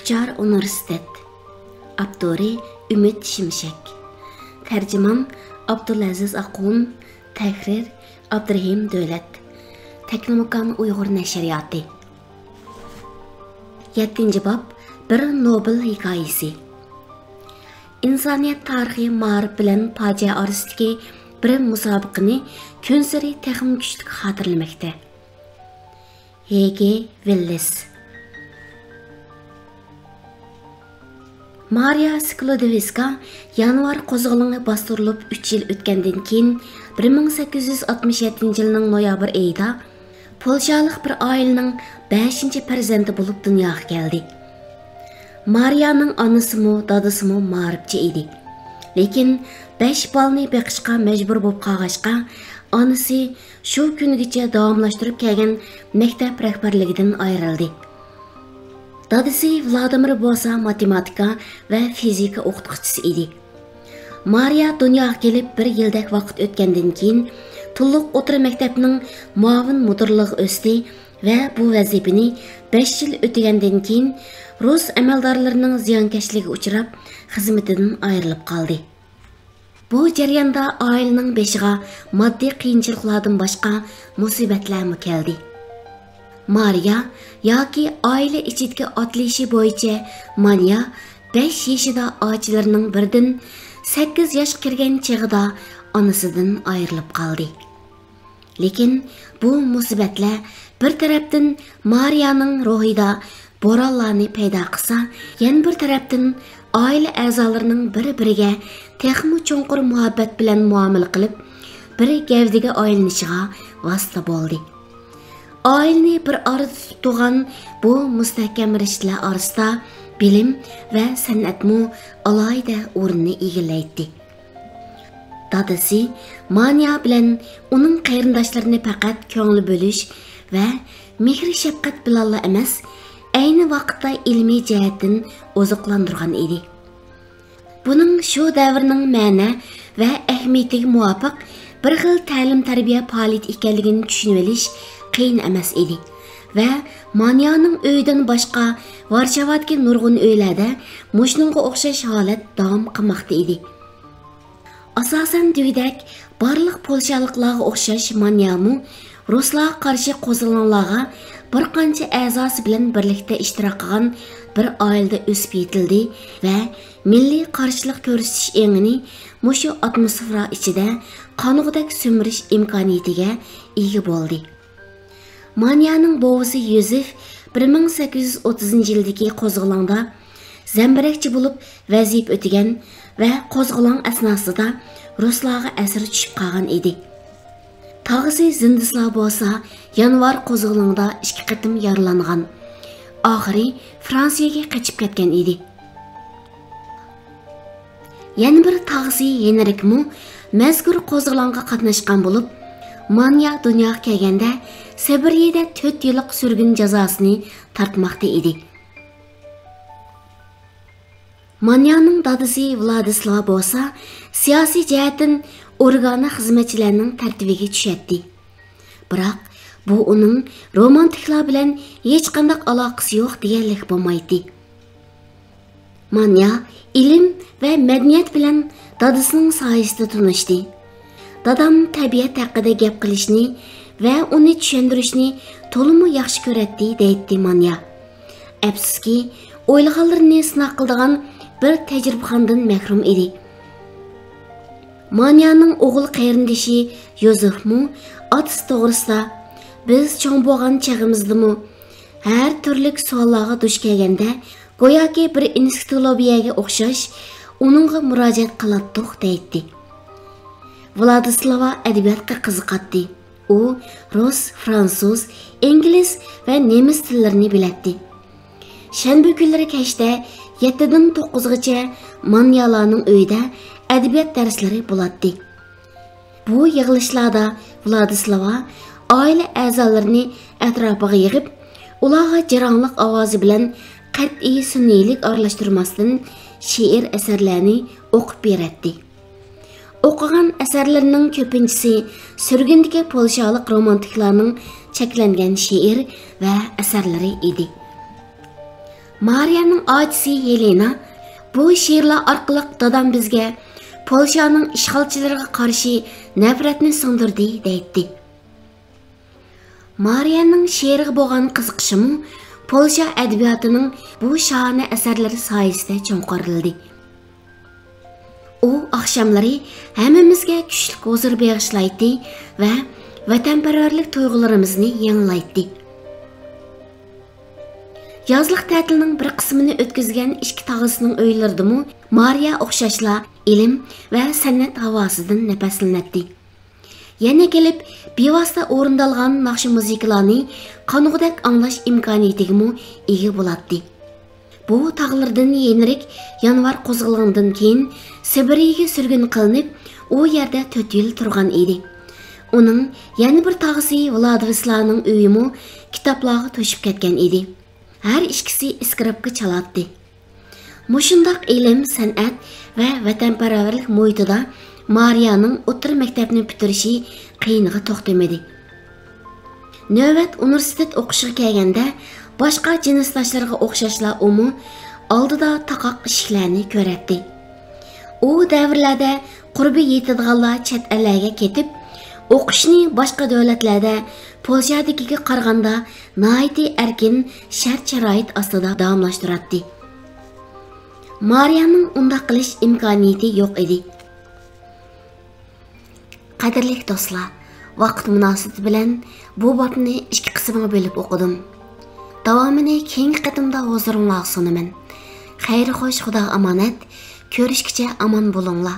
Uçar Universitet. Abduri Ümit Şimşek. Tercüman Abdulaziz Aqun. Tahrir Abdurahim Dövlet. Teknomukan Uyghur Neşriyatı. 7. bab Bir Nobel hikayesi. İnsaniyet tarihi ma'rif bilen fojia orasidagi bir musobaqani kunsari texim kuchli xotirlamoqda. H.G. Wells. Maria Sklodowska yanvar qo'zg'oloni bostirilib 3 yil o'tgandan keyin 1867 yilning noyabr oyida Polshalik bir oilaning 5 farzandi bo'lib dunyoga keldi. Mariyaning onasimi, dadasimi ma'rifchi edi. Lekin 5 balni beqishga majbur bo'lib qolg'achqa, onasi shu kungacha davomlashtirib kelgan maktab rahbarligidan ayrildi. Dadasi Vladimir bo'lsa matematika va fizika o'qituvchisi edi. Mariya dunyoga kelib 1 yildak vaqt o'tgandan keyin Tulluq o'rta maktabining muavin mudirligi o'sdi va bu vazifani 5 yil o'tgandan keyin Rus amaldorlarining ziyonkashligiga uchrab, xizmatidan ayrilib qoldi. Bu jarayonda oilaning beshiga moddiy qiyinchiliklardan boshqa musibatlar keldi. Mariya yoki oila ichidagi otlishi bo'yicha Manya 5 yoshida ochilarining birdan 8 yosh kirgan chig'ida onasidan ayrilib qoldi. Lekin bu musibatlar bir tarafdan Mariyaning ruhida bo'ronlarni paydo qilsa, yana bir tarafdan oila a'zolarining bir-biriga texmi cho'nqur muhabbat bilan muomala qilib, bir gavdaga aylanishiga vosita bo'ldi. Oilani bir arada tutgan bu mustahkam rishtalar orasida bilim va san'atmu alohida o'rinni egallaydi. Dadasi Manya bilan uning qarindoshlarini faqat ko'ngil bo'lish va mehr-shafqat bilan emas, ayni vaqtda ilmiy jihatdan oziqlantirgan edi. Buning shu davrning ma'na va ahamiyatiga muvofiq bir xil ta'lim-tarbiya faoliyati ekanligini tushunib olish qiyin emas edi va Manyaning uyidan boshqa Varshavadagi nurg'un uylarda mushunga o'xshash holat davom qilmoqda edi. Asosan deyidak barliq polshaliklarga o'xshash Manyamu Ruslarga qarshi qo'zg'olonlarga bir qancha a'zosi bilan birlikda ishtirok qilgan bir oilada o'sib yetildi va milliy qarshilik ko'rsatish engini mushu atmosfera ichida qonug'dak so'mirish imkoniyatiga ega bo'ldi. Manyaning bovisi Yosef 1830-yildagi qo'zg'olonda zambarakchi bo'lib vaziyat o'tgan va qo'zg'olon asnosida ruslarga asir tushib qolgan edi. Tog'isi Zindislar bo'lsa yanvar qo'zg'olonida 2 qatim yaralangan. Oxiri Fransiyaga qochib ketgan edi. Yana bir tog'isi Henrikmu mazkur qo'zg'olonga qatnashgan bo'lib, Manya dunyoga kelganda Sibiriyada 4 yillik surgun jazosini tortmoqda edi. Manyaning dadasi Vladislav bo'lsa, siyosiy jihatdan organa xizmatchilarining tartibiga tushadi. Biroq bu uning romantiklar bilan hech qanday aloqasi yo'q deganlik bo'lmaydi. Manya ilm va madaniyat bilan dadasining soyasida tunishdi. Dadam tabiat haqida gap qilishni va uni tushuntirishni to'liq yaxshi ko'radi, deydi Manya. Afsuski, o'ylaganlarini sinov qiladigan bir tajribaxondan mahrum edi. Manyaning o'g'il qarindoshi Yozefmu otasi to'g'risida biz cho'ng bo'lgan chag'imizdami har turli savollarga duch kelganda go'yoki bir ensiklopediyaga o'xshash uningga murojaat qilatdiq deydi. Vladislava adabiyotga qiziqadi. U rus, fransuz, ingliz va nemis tillarini biladi. Shanba kunlari kechda 7 dan 9gacha Manyalarning uyida adabiyot darslari bo'ladi. Bu yig'ilishlarda Vladislava oila a'zolarini atrofiga yig'ib, ularga jironliq ovozi bilan qat'iy sunniylik aralashtirmasdan she'r asarlarini o'qib beradi. O'qigan asarlarining ko'pinchisi surgundagi polshalik romantiklarning cheklangan she'r va asarlari edi. Mariyaning otasi Yelena bu she'rlar orqali dadam bizga Polshaning ishg'olchilariga qarshi nafratni singdirdi deydi. Mariyaning she'riga bo'lgan qiziqishimi Polsha adabiyotining bu sha'ni asarlari soyasida cho'nqirildi. U oqshomlari hammamizga kuchli huzur bag'ishlaydi va vatanparvarlik tuyg'ularimizni yangilaydi. Yazlıq ta'tilining bir qismini o'tkazgan ikki tog'asining uylaridimi Mariya o'xshashla ilm va san'at havosidan nafaslanadi. Yana kelib, bevosita o'rindalgan naqsh musiqalarni qanug'dak anglash imkoniyatiga ega bo'ladi. Bu tog'lardan yenirik yanvar qo'zg'algandan keyin Sibiriyaga surgun qilinib, u yerda 4 yil turgan edi. Uning yana bir tog'asi Vladislavning uyimi kitoblarga to'shib ketgan edi. Her ikkisi iskrapga çalatdi. Mushundaq ilm, san'at va vatanparvarlik muhitida Mariyaning o'rta maktabni bitirishi qiyiniga to'xtamadi. Navbat universitet o'qishiga kelganda boshqa jinsdoshlarga o'xshashla umi oldida taqoq ishlarni ko'radi. U davrlarda qurbi yetadiganlar chet ellarga ketib, o'qishni boshqa davlatlarda Polshadagiga qaraganda nihoyatda erkin shart-sharoit ostida davomlashtiradi. Mariyaning undaq qilish imkoniyati yo'q edi. Qadrli do'stlar, vaqt munosabati bilan bu bobni ikki qismga bo'lib o'qidim. Davomini keyingi qatimda huzuringizga sunaman. Xayr xo'sh, Xudo omonat. Ko'rishguncha omon bo'linglar.